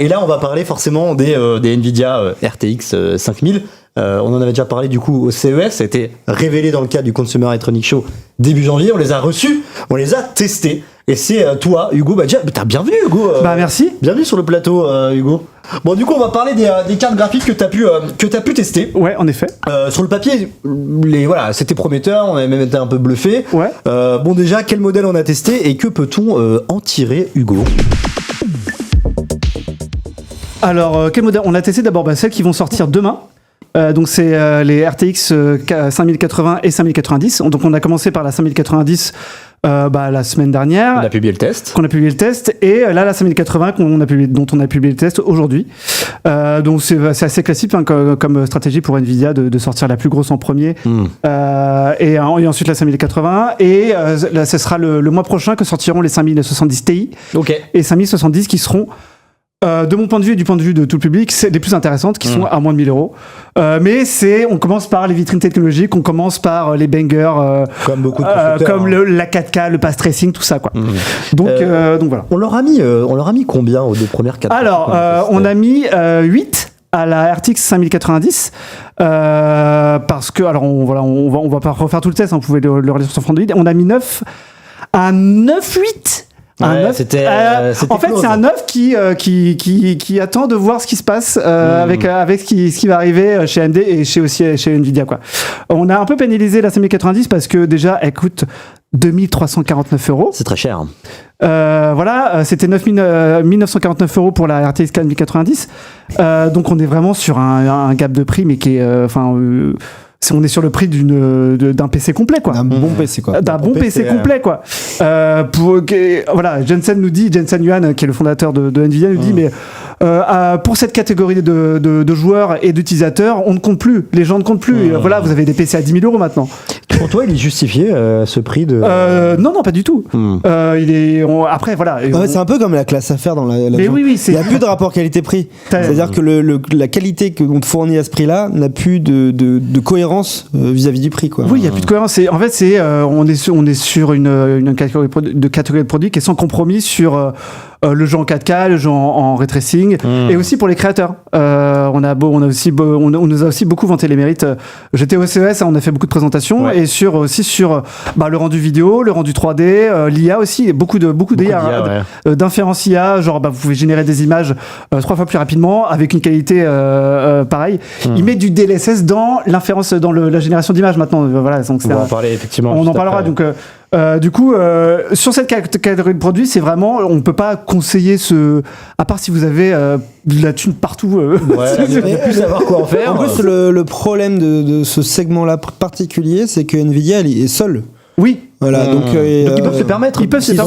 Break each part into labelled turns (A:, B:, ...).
A: Et là, on va parler forcément des Nvidia RTX 5000. On en avait déjà parlé du coup au CES, ça a été révélé dans le cadre du Consumer Electronics Show début janvier, on les a reçus, on les a testés. Et c'est toi, Hugo, déjà, t'as bienvenue Hugo.
B: Merci.
A: Bienvenue sur le plateau, Hugo. Bon, du coup, on va parler des cartes graphiques que t'as pu tester.
B: Ouais, en effet.
A: Sur le papier, voilà, c'était prometteur, on avait même été un peu bluffé.
B: Ouais.
A: Bon, déjà, quel modèle on a testé et que peut-on en tirer, Hugo?
B: Alors, quel modèle on a testé? D'abord celles qui vont sortir demain. Donc c'est les RTX 5080 et 5090. Donc on a commencé par la 5090 la semaine dernière.
A: On a publié le test.
B: Et là la 5080 dont on a publié le test aujourd'hui. Donc c'est assez classique comme stratégie pour Nvidia de sortir la plus grosse en premier. Et ensuite la 5080. Et là ce sera le mois prochain que sortiront les 5070 Ti et 5070 qui seront de mon point de vue et du point de vue de tout le public, c'est les plus intéressantes qui sont à moins de 1000 euros. Mais on commence par les vitrines technologiques, on commence par les bangers,
A: comme beaucoup de constructeurs,
B: comme la 4K, le path tracing, tout ça quoi. Donc voilà.
A: On leur a mis combien aux deux premières 4K?
B: Alors on a mis 8 à la RTX 5090 parce que alors on va pas refaire tout le test, vous pouvez le relire sur Frandroid. On a mis 9 à 9.8.
A: Ouais, c'était
B: en fait,
A: close.
B: c'est un œuf qui attend de voir ce qui se passe avec ce qui va arriver chez AMD et chez Nvidia quoi. On a un peu pénalisé la 5090 parce que déjà elle coûte 2349 €.
A: C'est très cher.
B: Voilà, c'était 1949 € pour la RTX 4090. Donc on est vraiment sur un gap de prix mais qui est on est sur le prix d'un PC complet quoi.
C: D'un bon PC quoi.
B: D'un bon PC complet quoi. Voilà, Jensen Huang qui est le fondateur de Nvidia nous dit mais pour cette catégorie de joueurs et d'utilisateurs, on ne compte plus, les gens ne comptent plus. Voilà, vous avez des PC à 10 000 € maintenant.
A: Pour toi, il est justifié ce prix de
B: non, pas du tout. Après voilà.
C: C'est un peu comme la classe affaires dans la
B: mais oui,
C: il n'y a plus de rapport qualité-prix. C'est-à-dire que la qualité qu'on te fournit à ce prix-là n'a plus de cohérence vis-à-vis du prix quoi.
B: Oui, il n'y a plus de cohérence. En fait, on est sur une catégorie de produits qui est sans compromis sur le jeu en 4K, le jeu en ray tracing, et aussi pour les créateurs. On nous a aussi beaucoup vanté les mérites. J'étais au CES, on a fait beaucoup de présentations, et sur le rendu vidéo, le rendu 3D, l'IA aussi, beaucoup d'IA, d'inférence IA, genre vous pouvez générer des images 3 fois plus rapidement avec une qualité pareille. Ils mettent du DLSS dans l'inférence, dans la génération d'images maintenant. Voilà, donc
A: on va en parler effectivement.
B: On en parlera donc. Du coup, sur cette catégorie de produits, c'est vraiment, on peut pas conseiller à part si vous avez de la thune partout.
A: Ne plus savoir quoi en faire.
C: En plus, le problème de ce segment-là particulier, c'est que Nvidia elle est seule.
B: Oui.
C: Voilà, donc
A: ils peuvent se permettre. Ils ont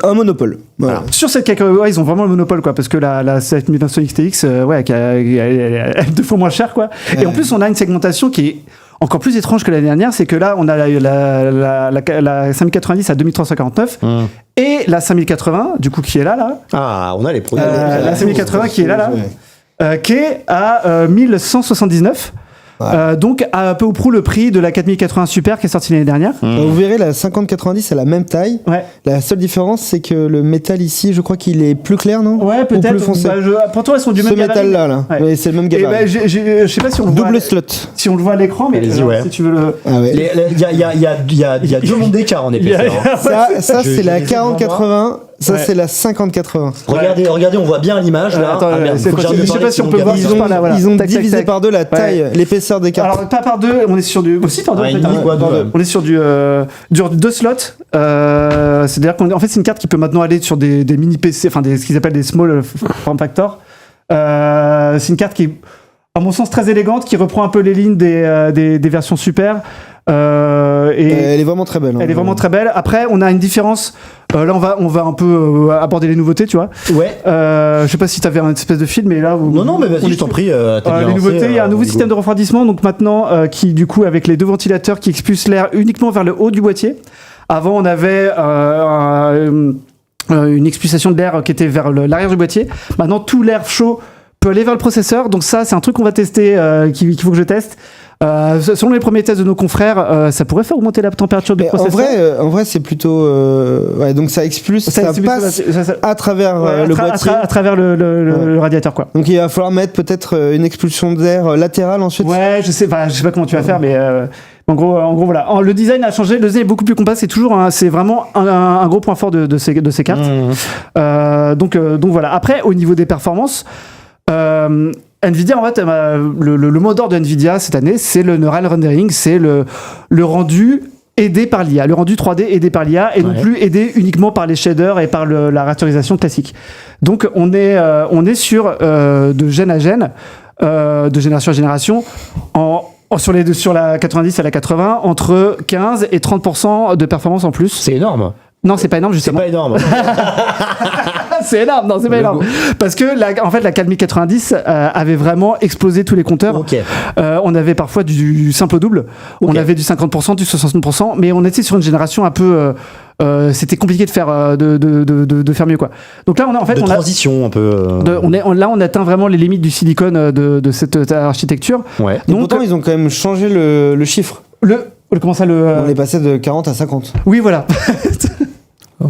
A: un monopole.
C: Voilà.
B: Sur cette catégorie, ils ont vraiment le monopole quoi, parce que la 7900 XTX, elle est 2 fois moins chère quoi. Et en plus, on a une segmentation qui est encore plus étrange que l'année dernière, c'est que là, on a la 5090 à 2349 et la 5080, du coup, qui est là.
A: Ah, on a les produits.
B: La 5080 qui est là, qui est à 1179. Donc à peu ou prou le prix de la 4080 Super qui est sortie l'année dernière.
C: Vous verrez, la 5090 a la même taille. La seule différence, c'est que le métal ici, je crois qu'il est plus clair, non?
B: Ouais, peut-être.
C: Ou plus foncé.
B: Pourtant, elles sont du même gabarit.
C: Ce métal-là, ouais, c'est le même gabarit.
B: Je sais pas si on le voit.
C: Double slot.
B: Si on le voit à l'écran, mais si tu veux le.
A: Il y a 2 mondes d'écart en épaisseur.
C: Ça c'est la 4080. Ça, c'est la 5080.
A: Regardez, on voit bien l'image là.
B: Attends, je sais pas si on peut voir.
C: Ils ont divisé par 2 la taille, l'épaisseur des cartes.
B: Alors, pas par 2, on est sur du. Aussi par 2, on est sur du 2 slots. C'est-à-dire qu'en fait, c'est une carte qui peut maintenant aller sur des mini PC, enfin, ce qu'ils appellent des small form factor. C'est une carte qui est, à mon sens, très élégante, qui reprend un peu les lignes des versions super.
C: Elle est vraiment très belle.
B: Elle est vraiment très belle. Après, on a une différence. Là, on va un peu aborder les nouveautés, tu vois.
A: Ouais.
B: Je sais pas si t'avais une espèce de fil, mais là.
A: Non, mais vas-y, je t'en prie.
B: Les nouveautés, il y a un nouveau système de refroidissement, donc maintenant, qui, du coup, avec les 2 ventilateurs qui expulsent l'air uniquement vers le haut du boîtier. Avant, on avait une expulsation de l'air qui était vers l'arrière du boîtier. Maintenant, tout l'air chaud peut aller vers le processeur. Donc ça, c'est un truc qu'on va tester, qu'il faut que je teste. Selon les premiers tests de nos confrères, ça pourrait faire augmenter la température du processeur.
C: En vrai, c'est plutôt. Ouais, donc ça expulse, ça passe à travers le boîtier.
B: À travers le radiateur, quoi.
C: Donc il va falloir mettre peut-être une expulsion d'air latérale ensuite.
B: Ouais, je sais pas comment tu vas faire, mais. En gros, voilà. Le design a changé. Le design est beaucoup plus compact. C'est vraiment un gros point fort de ces cartes. Donc voilà. Après, au niveau des performances, Nvidia, en fait, le mot d'ordre de Nvidia cette année, c'est le neural rendering, c'est le rendu aidé par l'IA, le rendu 3D aidé par l'IA et non plus aidé uniquement par les shaders et par la rasterisation classique. Donc on est sur de gène à gène, de génération à génération, sur la 90 à la 80, entre 15 et 30% de performance en plus.
A: C'est énorme.
B: Non, c'est pas énorme, justement.
A: C'est pas énorme.
B: C'est énorme, non, c'est pas énorme. Parce que en fait, la 4090 avait vraiment explosé tous les compteurs.
A: Okay.
B: On avait parfois du simple au double. On avait du 50%, du 60%, mais on était sur une génération un peu. C'était compliqué de faire de faire mieux, quoi. Donc là,
A: transition un peu.
B: On atteint vraiment les limites du silicone de cette architecture.
A: Ouais.
C: Et donc, pourtant, ils ont quand même changé le chiffre.
B: Comment ça,
C: on est passé de 40 à 50.
B: Oui, voilà.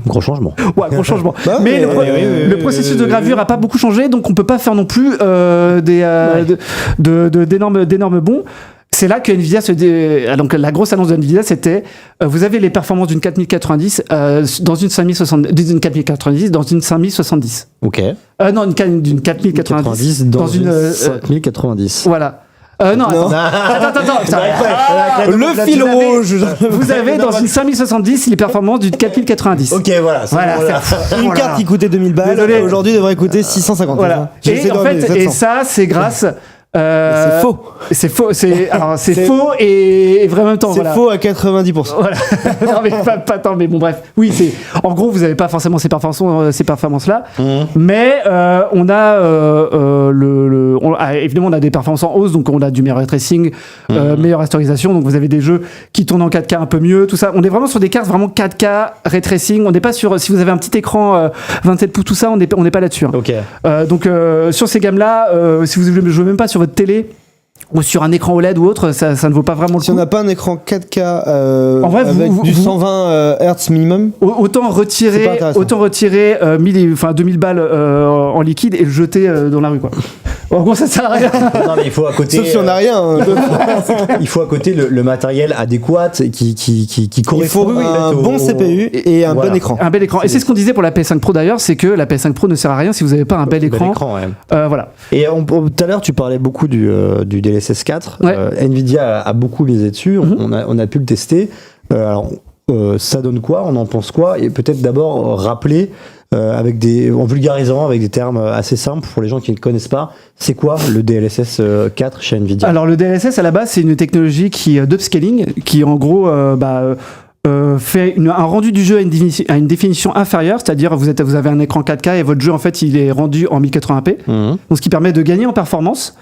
A: Gros changement.
B: Ouais, gros changement. Mais le processus de gravure n'a pas beaucoup changé, donc on peut pas faire non plus d'énormes bons. C'est là que Nvidia donc la grosse annonce de Nvidia, c'était vous avez les performances d'une 4090 dans une 4090 dans une 5070.
A: Ok.
B: Non, d'une 4090
A: dans une 5090.
B: Voilà. Non. Attends.
C: Le fil rouge.
B: Vous avez dans une 5070 les performances d'une 4090.
A: Ok, voilà.
C: Une carte qui coûtait 2000 balles, aujourd'hui devrait coûter 650.
B: Voilà. Et ça, c'est grâce.
C: C'est faux.
B: C'est faux et vraiment temps.
C: C'est faux à 90%.
B: Voilà. Non mais pas tant, mais bon bref. Oui, en gros vous n'avez pas forcément ces performances là, mais on a évidemment on a des performances en hausse, donc on a du meilleur ray tracing, meilleure rasterisation, donc vous avez des jeux qui tournent en 4K un peu mieux, tout ça. On est vraiment sur des cartes vraiment 4K ray tracing. On n'est pas sur, si vous avez un petit écran 27 pouces tout ça, on n'est pas là-dessus. Hein.
A: Ok.
B: Donc sur ces gammes là, si vous jouez même pas sur votre télé ou sur un écran OLED ou autre, ça ne vaut pas vraiment le coup.
C: Si on n'a pas un écran 4K
B: en vrai,
C: avec du 120 Hz minimum,
B: autant retirer 2000 balles en liquide et le jeter dans la rue, quoi. En gros, ça sert à rien.
A: Non, mais il faut à côté.
C: Sauf si on n'a rien.
A: Il faut à côté le matériel adéquat qui correspond.
C: Il faut un bon CPU et un bon écran.
B: Un bel écran. Et c'est ce qu'on disait pour la PS5 Pro d'ailleurs, c'est que la PS5 Pro ne sert à rien si vous n'avez pas un bel écran. Voilà.
A: Et tout à l'heure, tu parlais beaucoup du DLSS 4.
B: Ouais.
A: Nvidia a beaucoup misé dessus. On a pu le tester. Ça donne quoi? On en pense quoi? Et peut-être d'abord rappeler. En vulgarisant avec des termes assez simples pour les gens qui ne connaissent pas, c'est quoi le DLSS 4 chez Nvidia? Alors
B: le DLSS à la base c'est une technologie d'upscaling qui en gros fait un rendu du jeu à une définition inférieure, c'est-à-dire vous avez un écran 4K et votre jeu en fait il est rendu en 1080p, donc ce qui permet de gagner en performance.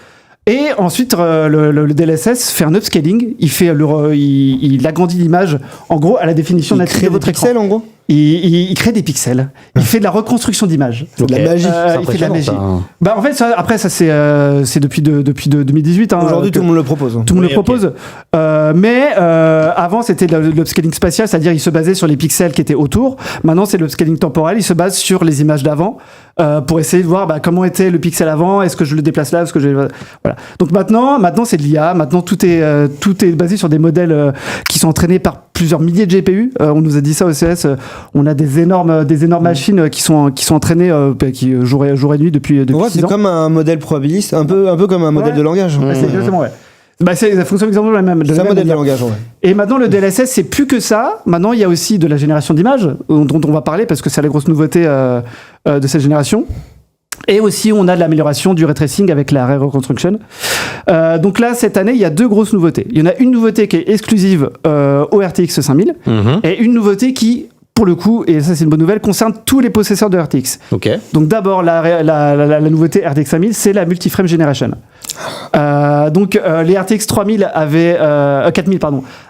B: Et ensuite, le DLSS fait un upscaling, il agrandit l'image, en gros, à la définition native de votre écran.
C: Il crée des pixels, en gros.
B: Il crée des pixels. Il fait de la reconstruction d'image.
C: C'est de la magie.
B: Il fait de la magie. En fait, ça c'est depuis 2018. Hein,
C: aujourd'hui, tout le monde le propose.
B: Tout le monde le propose. Mais avant, c'était de l'upscaling spatial, c'est-à-dire il se basait sur les pixels qui étaient autour. Maintenant, c'est l'upscaling temporel. Il se base sur les images d'avant pour essayer de voir comment était le pixel avant. Est-ce que je le déplace là? Est-ce que voilà. Donc maintenant, c'est de l'IA. Maintenant, tout est basé sur des modèles qui sont entraînés par plusieurs milliers de GPU. On nous a dit ça au CES. On a des énormes machines qui sont entraînées jour et nuit depuis 6 ans.
C: C'est comme un modèle probabiliste, un peu comme un modèle de langage.
B: C'est exactement ça fonctionne exactement de la même.
C: C'est un modèle de langage. Ouais.
B: Et maintenant le DLSS c'est plus que ça. Maintenant il y a aussi de la génération d'images dont on va parler parce que c'est la grosse nouveauté de cette génération. Et aussi, on a de l'amélioration du ray tracing avec la Ray Reconstruction. Donc là, cette année, il y a 2 grosses nouveautés. Il y en a une nouveauté qui est exclusive au RTX 5000 et une nouveauté pour le coup, et ça c'est une bonne nouvelle, concerne tous les possesseurs de RTX.
A: Okay.
B: Donc d'abord, la nouveauté RTX 5000, c'est la Multi-Frame Generation. Donc les RTX 3000 4000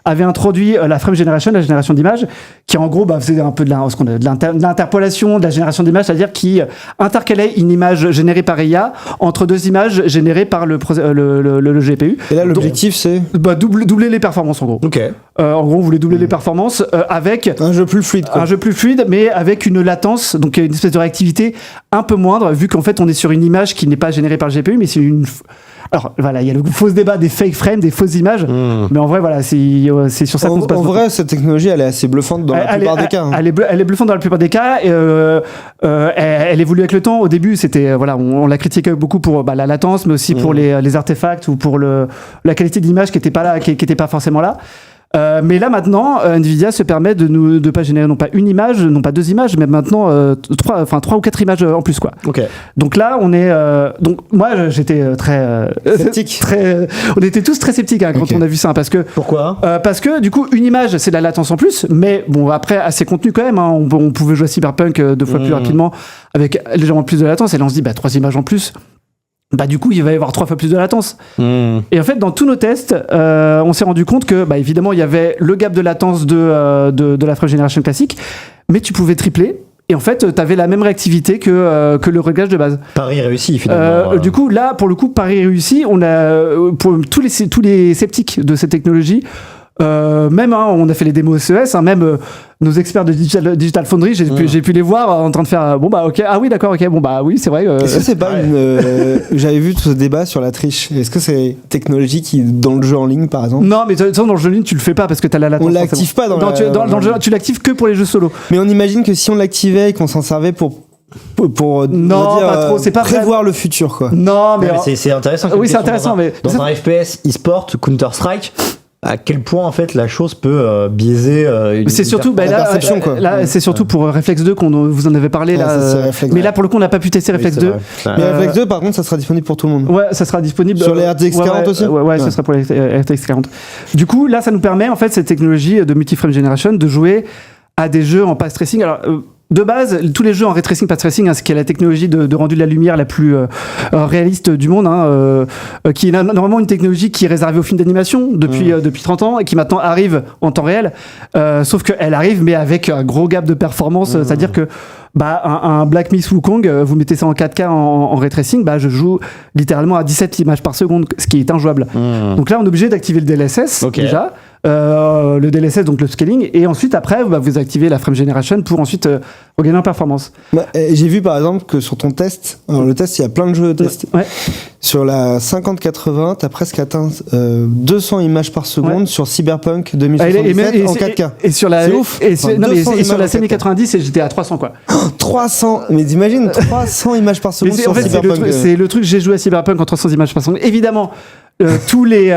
B: avaient introduit la frame generation, la génération d'images, qui en gros faisait un peu de l'interpolation, de la génération d'images, c'est-à-dire qui intercalait une image générée par IA entre deux images générées par le GPU.
C: Et là, l'objectif, c'est
B: doubler les performances en gros.
A: Ok.
B: En gros, on voulait doubler les performances avec
C: un jeu plus fluide, quoi.
B: Un jeu plus fluide, mais avec une latence, donc une espèce de réactivité un peu moindre, vu qu'en fait on est sur une image qui n'est pas générée par le GPU, mais c'est une. Alors voilà, il y a le faux débat des fake frames, des fausses images, mais en vrai voilà, c'est sur ça qu'on se passe.
C: En vrai, cette technologie, elle est assez bluffante dans la plupart des cas.
B: Elle est bluffante dans la plupart des cas. Et, elle évolue avec le temps. Au début, c'était on la critiquait beaucoup pour la latence, mais aussi pour les artefacts ou pour la qualité d'image qui était pas là, qui était pas forcément là. Mais là maintenant, Nvidia se permet de pas générer non pas une image, non pas deux images, mais maintenant trois ou quatre images en plus, quoi.
A: Ok.
B: Donc là, on est donc moi j'étais très
C: sceptique.
B: On était tous très sceptiques quand on a vu ça, parce que
A: pourquoi
B: parce que du coup une image c'est de la latence en plus, mais bon après assez contenu quand même. On pouvait jouer à Cyberpunk 2 fois plus rapidement avec légèrement plus de latence, et là on se dit 3 images en plus. Du coup, il va y avoir 3 fois plus de latence. Et en fait, dans tous nos tests, on s'est rendu compte que, évidemment, il y avait le gap de latence de la frame generation classique, mais tu pouvais tripler. Et en fait, tu avais la même réactivité que le réglage de base.
A: Pari réussi, finalement.
B: Du coup, là, pour le coup, pari réussi. On a, pour tous les sceptiques de cette technologie, même on a fait les démos CES, même nos experts de Digital Foundry, j'ai pu les voir en train de faire ok, ah oui d'accord, ok, oui c'est vrai.
C: Est-ce que c'est pas j'avais vu tout ce débat sur la triche, est-ce que c'est technologie qui dans le jeu en ligne par exemple?
B: Non, mais dans le jeu en ligne tu le fais pas parce que t'as la latence.
C: On l'active pas dans
B: le jeu, tu l'actives que pour les jeux solo.
C: Mais on imagine que si on l'activait et qu'on s'en servait pour
B: non, pas trop, c'est pas
C: prévoir le futur, quoi.
B: Non, mais
A: c'est intéressant.
B: Oui, c'est intéressant, mais
A: dans un FPS e-sport, Counter-Strike, à quel point en fait la chose peut biaiser
B: c'est surtout
C: la perception, quoi.
B: Là c'est surtout pour Reflex 2 vous en avez parlé là, mais là pour le coup on n'a pas pu tester Reflex 2.
C: Mais Reflex 2 par contre ça sera disponible pour tout le monde.
B: Ouais, ça sera disponible
C: sur les RTX 40 aussi.
B: Ouais, ça sera pour les RTX 40. Du coup là ça nous permet en fait cette technologie de multi-frame generation de jouer à des jeux en path tracing. Alors de base, tous les jeux en ray tracing, path tracing, ce qui est la technologie de rendu de la lumière la plus réaliste du monde, qui est normalement une technologie qui est réservée aux films d'animation depuis 30 ans et qui maintenant arrive en temps réel. Sauf qu'elle arrive, mais avec un gros gap de performance, c'est-à-dire que un Black Myth Wukong, vous mettez ça en 4K en ray tracing, je joue littéralement à 17 images par seconde, ce qui est injouable. Donc là, on est obligé d'activer le DLSS déjà. Le DLSS, donc le scaling, et ensuite après vous activez la frame generation pour ensuite regagner en performance.
C: J'ai vu par exemple que sur ton test, alors le test il y a plein de jeux de test, sur la 5080 t'as presque atteint 200 images par seconde sur Cyberpunk 2077 en 4K.
B: Et sur la,
C: c'est ouf.
B: Et sur la scène 90 j'étais à 300 quoi.
C: 300, mais t'imagines 300 images par seconde sur Cyberpunk.
B: C'est le truc, j'ai joué à Cyberpunk en 300 images par seconde. Évidemment, tous les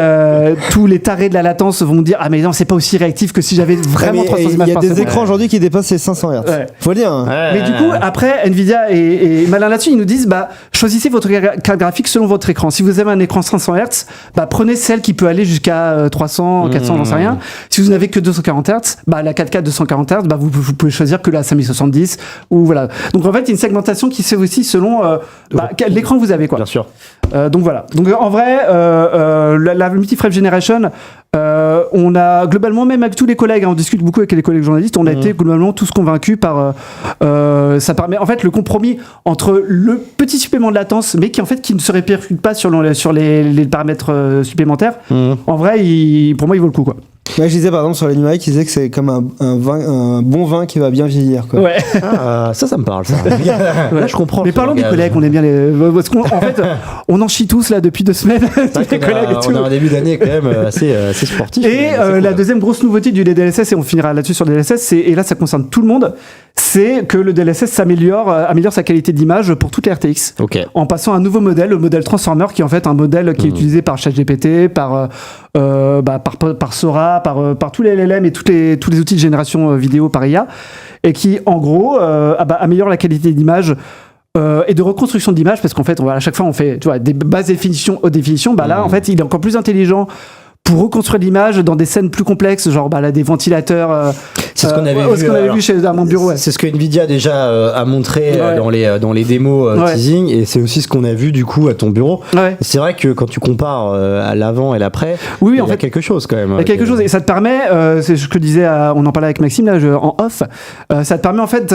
B: tarés de la latence vont me dire mais non, c'est pas aussi réactif que si j'avais vraiment 300 images par seconde.
C: Il y a des écrans aujourd'hui qui dépassent les 500 Hz. Faut le dire.
B: Mais du coup, après, Nvidia est malin là-dessus. Ils nous disent choisissez votre carte graphique selon votre écran. Si vous avez un écran 500 Hz, prenez celle qui peut aller jusqu'à 300, 400, j'en sais rien. Si vous n'avez que 240 Hz, la 4K 240 Hz, vous pouvez choisir que la 5070 ou voilà. Donc en fait, il y a une segmentation qui se fait aussi selon l'écran que vous avez, quoi.
A: Bien sûr.
B: Donc voilà. Donc en vrai, la multi-frame generation, on a globalement, même avec tous les collègues, on discute beaucoup avec les collègues journalistes, on a été globalement tous convaincus par ça permet en fait le compromis entre le petit supplément de latence, mais qui ne se répercute pas sur les paramètres supplémentaires. En vrai, pour moi, il vaut le coup, quoi.
C: Moi, je disais par exemple sur les numériques, ils disaient que c'est comme un bon vin qui va bien vieillir, quoi.
B: Ouais.
A: Ça me parle, ça. Là, je comprends.
B: Mais parlons des collègues, on aime bien les. Parce qu'en fait, on en chie tous là depuis 2 semaines. Les collègues et tout.
A: On a un début d'année quand même assez sportif.
B: Et la deuxième grosse nouveauté du DLSS, et on finira là-dessus sur le DLSS, et là ça concerne tout le monde, c'est que le DLSS améliore sa qualité d'image pour toutes les RTX. En passant à un nouveau modèle, le modèle Transformer, qui est en fait un modèle qui est utilisé par ChatGPT, par Sora, par tous les LLM et tous les outils de génération vidéo par IA, et qui en gros améliore la qualité d'image et de reconstruction d'image, parce qu'en fait à chaque fois on fait des basses définitions, haute définition. Là en fait il est encore plus intelligent pour reconstruire l'image dans des scènes plus complexes, genre là, des ventilateurs.
A: C'est ce qu'on avait vu
B: chez mon bureau. Ouais.
A: C'est ce que Nvidia déjà a montré dans les démos teasing, et c'est aussi ce qu'on a vu du coup à ton bureau. Ouais. C'est vrai que quand tu compares à l'avant et l'après, il y a quelque chose quand même.
B: Il y a quelque chose, et ça te permet, c'est ce que je disais, on en parlait avec Maxime là, en off, ça te permet en fait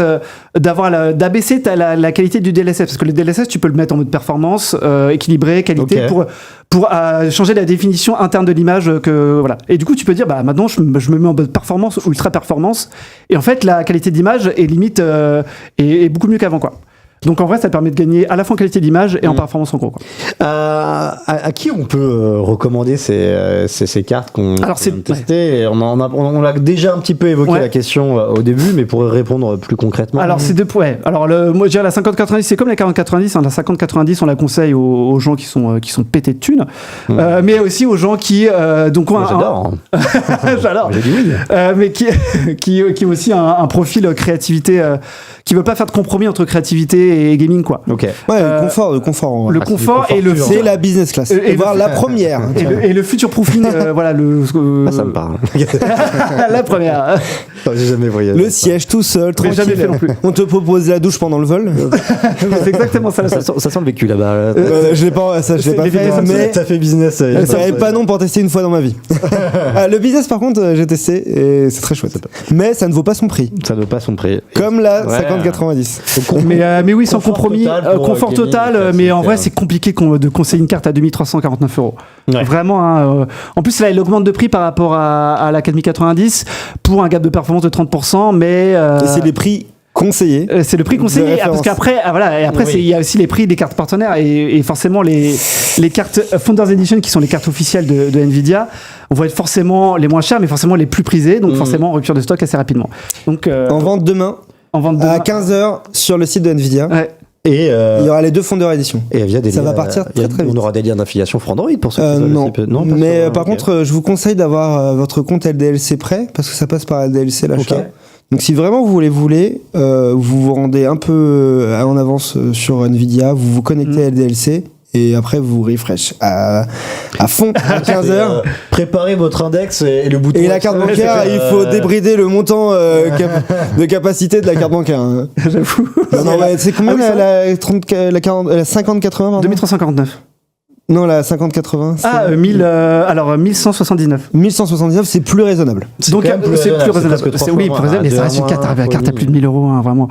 B: d'abaisser la qualité du DLSS, parce que le DLSS tu peux le mettre en mode performance, équilibré, qualité, pour changer la définition interne de l'image voilà. Et du coup tu peux dire maintenant je me mets en mode performance ou ultra performance, et en fait la qualité d'image est limite est beaucoup mieux qu'avant, quoi. Donc en vrai, ça permet de gagner à la fois en qualité d'image et en performance en gros, quoi.
A: À qui on peut recommander ces cartes qu'on a testées? Ouais. On l'a déjà un petit peu évoqué la question au début, mais pour répondre plus concrètement.
B: Alors c'est deux points. Alors moi je dirais la 50-90, c'est comme la 40-90. La 50-90, on la conseille aux gens qui sont pétés de thunes, mais aussi aux gens qui
A: j'adore.
B: J'adore.
A: J'ai dit oui.
B: Mais qui ont aussi un profil créativité, qui veut pas faire de compromis entre créativité et gaming, quoi.
C: Ok. Ouais, le confort.
B: Le confort et
C: c'est la business class. Et voir la première.
B: Et le future proofing, voilà
A: ça me parle.
B: La première.
A: J'ai jamais voyagé.
C: Le siège tout seul, tranquille.
B: Jamais fait non plus.
C: On te propose la douche pendant le vol.
B: C'est exactement ça.
A: Ça sent le vécu là-bas.
C: Je l'ai pas fait, mais
A: ça fait business.
C: Ça n'avait pas non pour tester une fois dans ma vie. Le business, par contre, j'ai testé et c'est très chouette. Mais ça ne vaut pas son prix.
A: Ça ne vaut pas son prix.
C: Comme la 50-90.
B: Mais oui, sans compromis, confort total, mais en vrai c'est compliqué de conseiller une carte à 2349 €. Ouais. Vraiment, en plus là elle augmente de prix par rapport à la 4090 pour un gap de performance de 30%, mais
C: et c'est les prix conseillés.
B: C'est le prix conseillé, parce qu'après il y a aussi les prix des cartes partenaires, et forcément les cartes Founders Edition, qui sont les cartes officielles de Nvidia, vont être forcément les moins chères, mais forcément les plus prisées, donc forcément rupture de stock assez rapidement. Donc
C: en vente demain. À 15h sur le site de Nvidia. Ouais. Et il y aura les deux Founders Edition.
A: Et
C: ça va partir très vite.
A: On aura des liens d'affiliation pour Android pour ceux qui
C: veulent. Non, mais par contre, je vous conseille d'avoir votre compte LDLC prêt, parce que ça passe par LDLC l'achat. Okay. Donc si vraiment vous voulez, vous vous rendez un peu en avance sur Nvidia, vous vous connectez à LDLC. Et après vous refresh à fond à 15h.
A: Préparez votre index et le bouton.
C: Et la carte bancaire, il faut débrider le montant de capacité de la carte bancaire. Hein.
B: J'avoue.
C: C'est combien la 50-80
B: 2349.
C: Non, la 50-80.
B: Alors 1179.
C: 1179, c'est plus raisonnable.
B: Donc c'est plus raisonnable. Oui, plus raisonnable. Mais ça reste une carte à plus de 1000 €, hein, vraiment.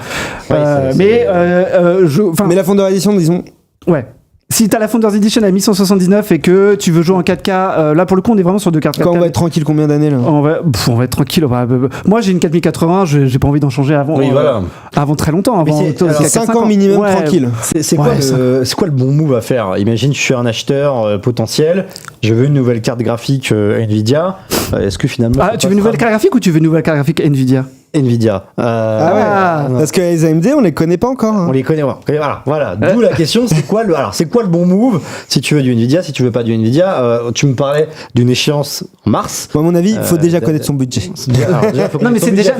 B: Mais
C: la Founder Edition, disons.
B: Ouais. Si t'as la Founders Edition à 1179 et que tu veux jouer en 4K, là pour le coup on est vraiment sur deux cartes 4K.
C: Quand on va être tranquille, combien d'années là?
B: On va être tranquille. Moi j'ai une 4080, j'ai pas envie d'en changer avant.
A: Oui, voilà.
B: Avant très longtemps. Avant
C: 5 ans minimum tranquille.
A: C'est quoi le bon move à faire? Imagine je suis un acheteur potentiel, je veux une nouvelle carte graphique Nvidia. Est-ce que finalement.
B: Tu veux une nouvelle carte graphique ou tu veux une nouvelle carte graphique Nvidia?
A: Nvidia.
C: Parce que les AMD, on les connaît pas encore. Hein.
A: On les connaît. Voilà. D'où la question, c'est quoi le bon move si tu veux du Nvidia, si tu veux pas du Nvidia. Tu me parlais d'une échéance en mars.
C: À mon avis, il faut déjà connaître son budget.
B: Non, mais c'est déjà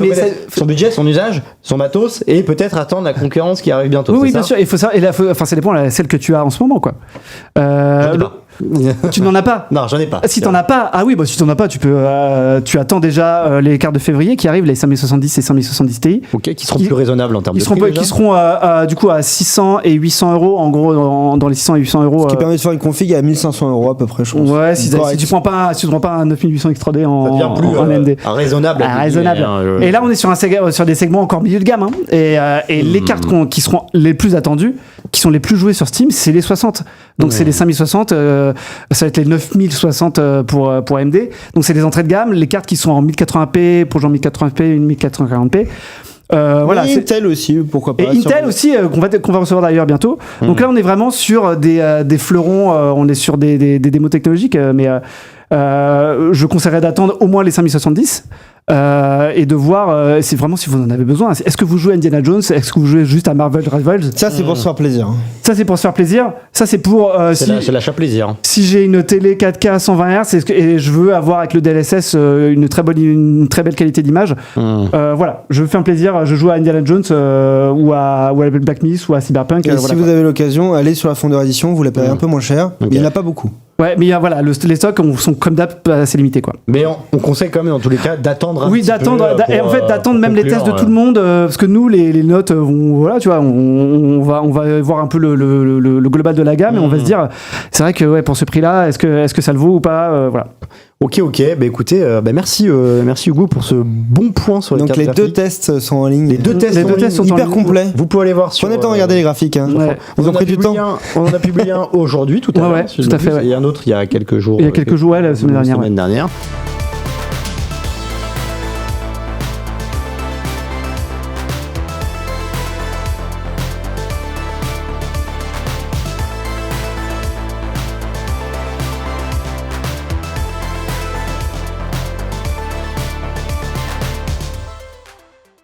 A: son budget, son usage, son matos, et peut-être attendre la concurrence qui arrive bientôt.
B: Oui, bien sûr. Il faut ça. Ça dépend celle que tu as en ce moment, quoi. Tu n'en as pas?
A: Non, j'en ai pas.
B: Si t'en as pas, si t'en as pas, tu attends déjà les cartes de février qui arrivent, les 5070 et 5070 Ti.
A: Ok, qui seront plus raisonnables en termes de prix.
B: Qui seront du coup à 600 et 800 €, en gros, dans les 600 et 800 €.
C: Ce qui permet de faire une config à 1500 € à peu près, je pense.
B: Ouais, si tu prends pas un 9800 X3D en AMD.
A: Raisonnable.
B: Raisonnable. Et là, on est sur des segments encore milieu de gamme. Hein. Et les cartes qui seront les plus attendues, qui sont les plus jouées sur Steam, c'est les 60. Donc c'est les 5060, ça va être les 9060 pour AMD. Donc c'est des entrées de gamme, les cartes qui sont en 1080p, pour genre 1080p, une 1440p.
C: Voilà, et Intel aussi, pourquoi pas.
B: Et Intel aussi, qu'on va recevoir d'ailleurs bientôt. Donc là, on est vraiment sur des fleurons, on est sur des démos technologiques, mais je conseillerais d'attendre au moins les 5070. Et de voir c'est vraiment si vous en avez besoin. Est-ce que vous jouez à Indiana Jones? Est-ce que vous jouez juste à Marvel Rivals?
C: Ça c'est pour se faire plaisir.
B: Ça c'est pour se faire plaisir. Ça c'est pour
A: c'est l'achat plaisir.
B: Si j'ai une télé 4K à 120 Hz et je veux avoir avec le DLSS une très belle qualité d'image, voilà, je me fais un plaisir, je joue à Indiana Jones ou à Black Myth ou à Cyberpunk.
C: Et si vous avez l'occasion, allez sur la Founder Edition, vous la payez un peu moins cher, mais il n'y en a pas beaucoup.
B: Ouais, mais voilà, les stocks sont comme d'hab assez limités, quoi.
A: Mais on conseille quand même dans tous les cas d'attendre un petit peu.
B: Et en fait d'attendre même les tests de tout le monde, parce que nous les notes, voilà, tu vois, on va voir un peu le global de la gamme et on va se dire, c'est vrai que pour ce prix-là, est-ce que ça le vaut ou pas, voilà.
A: Ok, bah écoutez, merci Hugo pour ce bon point sur les cartes graphiques.
C: Donc les 2 tests sont en ligne.
A: Les deux tests
C: sont hyper complets.
A: Vous pouvez aller voir sur.
C: Prenez le temps de regarder les graphiques. Hein.
B: Ouais.
C: Ils ont pris du temps.
A: On en a publié un aujourd'hui, tout à l'heure.
B: Ouais, tout à fait.
A: Et un autre il y a quelques jours.
B: Il y a quelques jours, la semaine dernière.